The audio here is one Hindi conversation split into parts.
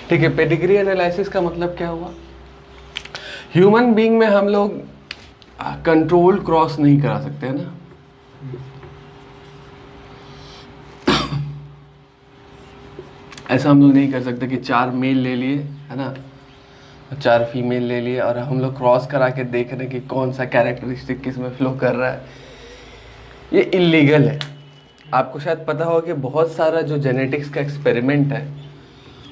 ठीक है, पेडिग्री एनालिसिस का मतलब क्या हुआ? ह्यूमन बीइंग में हम लोग कंट्रोल क्रॉस नहीं करा सकते है ना। ऐसा हम लोग नहीं कर सकते कि 4 मेल ले लिए है ना, 4 फीमेल ले लिए और हम लोग क्रॉस करा के देख रहे हैं कि कौन सा कैरेक्टरिस्टिक किस में फ्लो कर रहा है। ये इलीगल है। आपको शायद पता होगा कि बहुत सारा जो जेनेटिक्स का एक्सपेरिमेंट है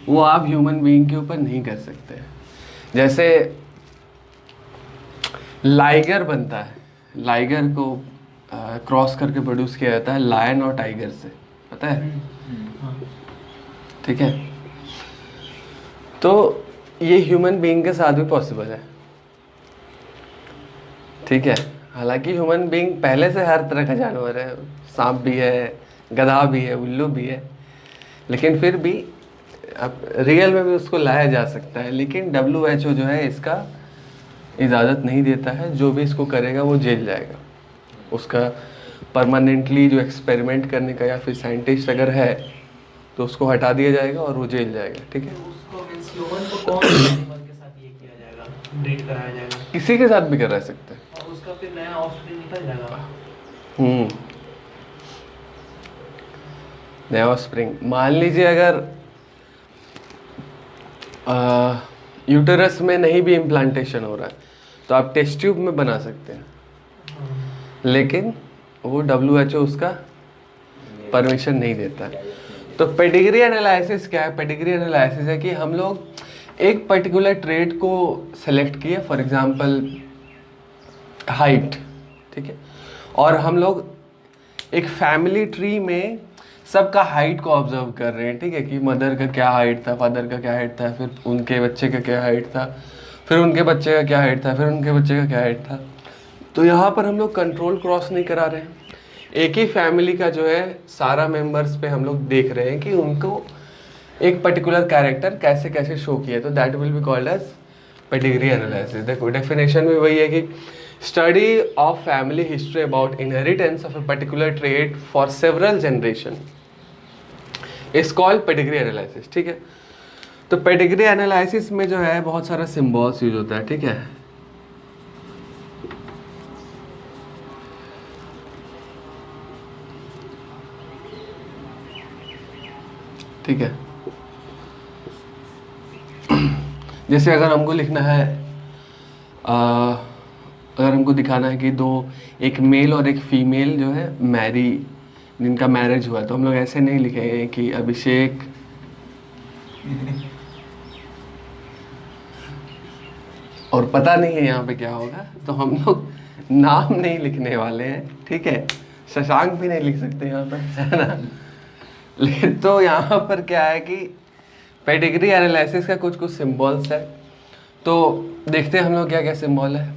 वो आप ह्यूमन बीइंग के ऊपर नहीं कर सकते। जैसे लाइगर बनता है, लाइगर को क्रॉस करके प्रोड्यूस किया जाता है लायन और टाइगर से, पता है? ठीक है, तो ये ह्यूमन बीइंग के साथ भी पॉसिबल है। ठीक है, हालांकि ह्यूमन बीइंग पहले से हर तरह का जानवर है, सांप भी है, गधा भी है, उल्लू भी है, लेकिन फिर भी अब रियल में भी उसको लाया जा सकता है। लेकिन WHO जो है इसका इजाज़त नहीं देता है। जो भी इसको करेगा वो जेल जाएगा। उसका परमानेंटली जो एक्सपेरिमेंट करने का या फिर साइंटिस्ट अगर है तो उसको हटा दिया जाएगा और वो जेल जाएगा। ठीक है, तो उसको मींस ह्यूमन को कौन से एनिमल के साथ ये किया जाएगा, ब्रीड कराया जाएगा? किसी के साथ भी करा सकते हैं। और उसका फिर नया ऑफस्प्रिंग निकल जाएगा। नया स्प्रिंग, मान लीजिए अगर यूटेरस में नहीं भी इम्प्लांटेशन हो रहा है तो आप टेस्ट ट्यूब में बना सकते हैं, लेकिन वो WHO उसका परमिशन नहीं देता है। तो पेडिग्री एनालिसिस क्या है? पेडिग्री एनालिसिस है कि हम लोग एक पर्टिकुलर ट्रेड को सेलेक्ट किए, फॉर एग्जांपल हाइट, ठीक है, और हम लोग एक फैमिली ट्री में सबका हाइट को ऑब्जर्व कर रहे हैं। ठीक है, कि मदर का क्या हाइट था, फादर का क्या हाइट था, फिर उनके बच्चे का क्या हाइट था, फिर उनके बच्चे का क्या हाइट था, फिर उनके बच्चे का क्या हाइट था। तो यहाँ पर हम लोग कंट्रोल क्रॉस नहीं करा रहे हैं, एक ही फैमिली का जो है सारा मेंबर्स पे हम लोग देख रहे हैं कि उनको एक पर्टिकुलर कैरेक्टर कैसे कैसे शो किया। तो that will be called as pedigree analysis. देखो डेफिनेशन भी वही है कि study of family history about inheritance of a particular trait for several generation is called pedigree analysis. ठीक है, तो पेडिग्री एनालिसिस में जो है बहुत सारा सिंबल्स यूज होता है। ठीक है, ठीक है, जैसे अगर हमको लिखना है अगर हमको दिखाना है कि एक मेल और एक फीमेल जो है जिनका मैरिज हुआ, तो हम लोग ऐसे नहीं लिखेंगे कि अभिषेक और पता नहीं है यहाँ पे क्या होगा, तो हम लोग नाम नहीं लिखने वाले हैं। ठीक है, शशांक भी नहीं लिख सकते यहाँ पर, है ना। लेकिन तो यहाँ पर क्या है कि पेडिग्री एनालिसिस का कुछ कुछ सिंबल्स है, तो देखते हैं हम लोग क्या क्या सिंबल है।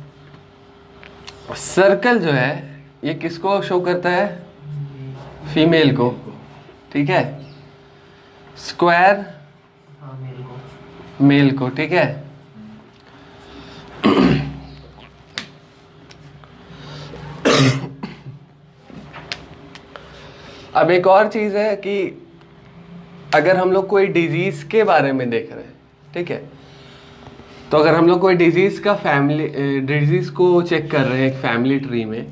सर्कल जो है ये किसको शो करता है? फीमेल को। ठीक है, स्क्वायर हाँ, मेल मेल को। ठीक है, अब एक और चीज़ है कि अगर हम लोग कोई डिजीज़ के बारे में देख रहे हैं, ठीक है, तो अगर हम लोग कोई डिजीज़ को चेक कर रहे हैं एक फैमिली ट्री में,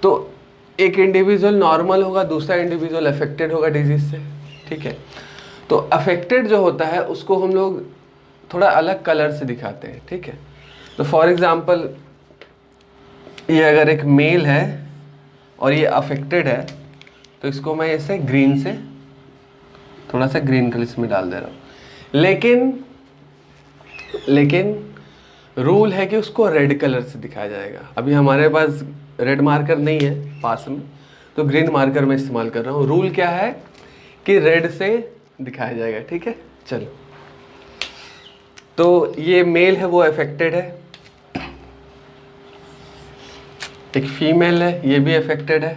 तो एक इंडिविजुअल नॉर्मल होगा, दूसरा इंडिविजुअल अफेक्टेड होगा डिजीज़ से। ठीक है, तो अफेक्टेड जो होता है उसको हम लोग थोड़ा अलग कलर से दिखाते हैं। ठीक है, तो फॉर एग्जांपल ये अगर एक मेल है और ये अफेक्टेड है, तो इसको मैं ऐसे ग्रीन से थोड़ा सा ग्रीन कलर इसमें डाल दे रहा हूँ। लेकिन रूल है कि उसको रेड कलर से दिखाया जाएगा। अभी हमारे पास रेड मार्कर नहीं है पास में, तो ग्रीन मार्कर में इस्तेमाल कर रहा हूँ। रूल क्या है कि रेड से दिखाया जाएगा। ठीक है, चलो, तो ये मेल है वो अफेक्टेड है, एक फीमेल है ये भी अफेक्टेड है।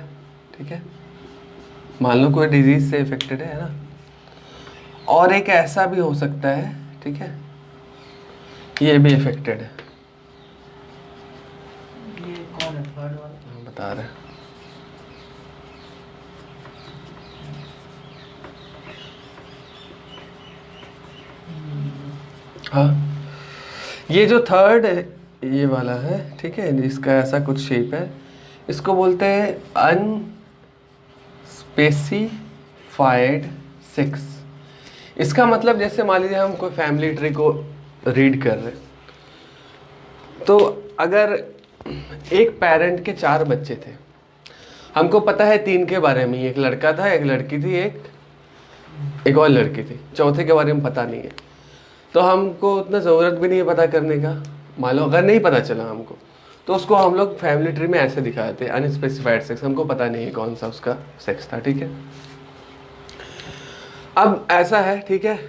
ठीक है, मान लो कोई डिजीज से अफेक्टेड है ना, और एक ऐसा भी हो सकता है, ठीक है, ये भी अफेक्टेड है। ये कौन है थर्ड वाला? बता रहे हैं, हाँ, ये जो थर्ड है ये वाला है, ठीक है, इसका ऐसा कुछ शेप है, इसको बोलते हैं अनस्पेसिफाइड सेक्स। इसका मतलब जैसे मान लीजिए हम कोई फैमिली ट्री को रीड कर रहे हैं, तो अगर एक पेरेंट के 4 बच्चे थे, हमको पता है 3 के बारे में, एक लड़का था, एक लड़की थी, एक और लड़की थी, चौथे के बारे में पता नहीं है, तो हमको उतना ज़रूरत भी नहीं है पता करने का। मान लो अगर नहीं पता चला हमको, तो उसको हम लोग फैमिली ट्री में ऐसे दिखाते हैं, अनस्पेसिफाइड सेक्स, हमको पता नहीं है कौन सा उसका सेक्स था, ठीक है। अब ऐसा है, ठीक है,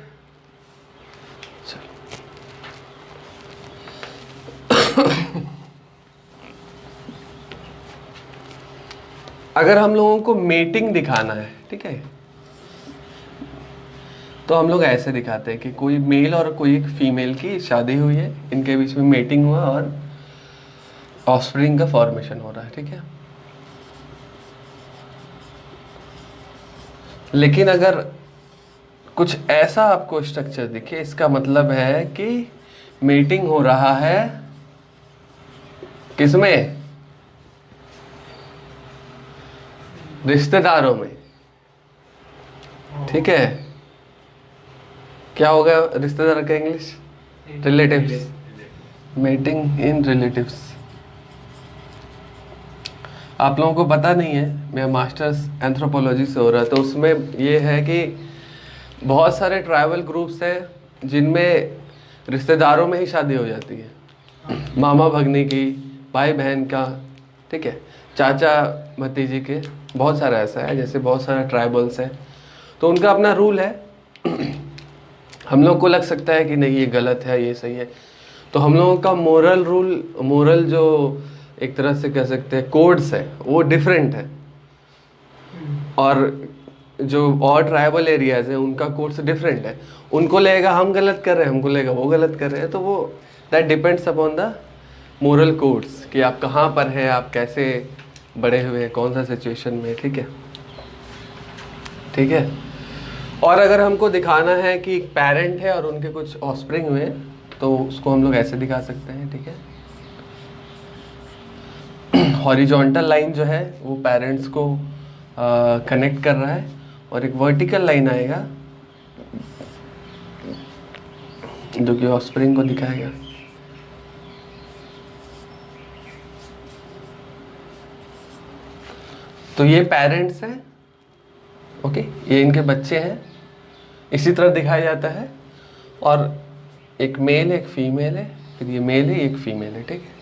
अगर हम लोगों को मेटिंग दिखाना है, ठीक है, तो हम लोग ऐसे दिखाते हैं कि कोई मेल और कोई एक फीमेल की शादी हुई है, इनके बीच में मेटिंग हुआ और ऑफस्प्रिंग का फॉर्मेशन हो रहा है, ठीक है। लेकिन अगर कुछ ऐसा आपको स्ट्रक्चर दिखे, इसका मतलब है कि मेटिंग हो रहा है किसमें, रिश्तेदारों में, ठीक है। क्या होगा रिश्तेदार का इंग्लिश? रिलेटिव्स, मेटिंग इन रिलेटिव्स। आप लोगों को पता नहीं है, मैं मास्टर्स एंथ्रोपोलॉजी से हो रहा, तो उसमें ये है कि बहुत सारे ट्राइबल ग्रुप्स हैं जिनमें रिश्तेदारों में ही शादी हो जाती है, मामा भगनी की, भाई बहन का, ठीक है, चाचा भतीजे के, बहुत सारा ऐसा है, जैसे बहुत सारा ट्राइबल्स है, तो उनका अपना रूल है। हम लोग को लग सकता है कि नहीं ये गलत है, ये सही है, तो हम लोगों का मोरल रूल, मोरल जो एक तरह से कह सकते हैं कोड्स है, वो डिफरेंट है, और जो और ट्राइबल एरियाज है उनका कोड्स डिफरेंट है। उनको लगेगा हम गलत कर रहे हैं, हमको लगेगा वो गलत कर रहे हैं, तो वो that depends upon the moral codes कि आप कहाँ पर हैं, आप कैसे बड़े हुए हैं, कौन सा सिचुएशन में, ठीक है, ठीक है। और अगर हमको दिखाना है कि एक पेरेंट है और उनके कुछ ऑफस्प्रिंग हुए हैं, तो उसको हम लोग ऐसे दिखा सकते हैं, ठीक है। हॉरिजॉन्टल लाइन जो है वो पेरेंट्स को कनेक्ट कर रहा है, और एक वर्टिकल लाइन आएगा जो कि ऑफस्प्रिंग को दिखाएगा। तो ये पेरेंट्स हैं, ओके, ये इनके बच्चे हैं, इसी तरह दिखाया जाता है, और एक मेल है, एक फीमेल है, फिर ये मेल है, एक फीमेल है, ठीक है।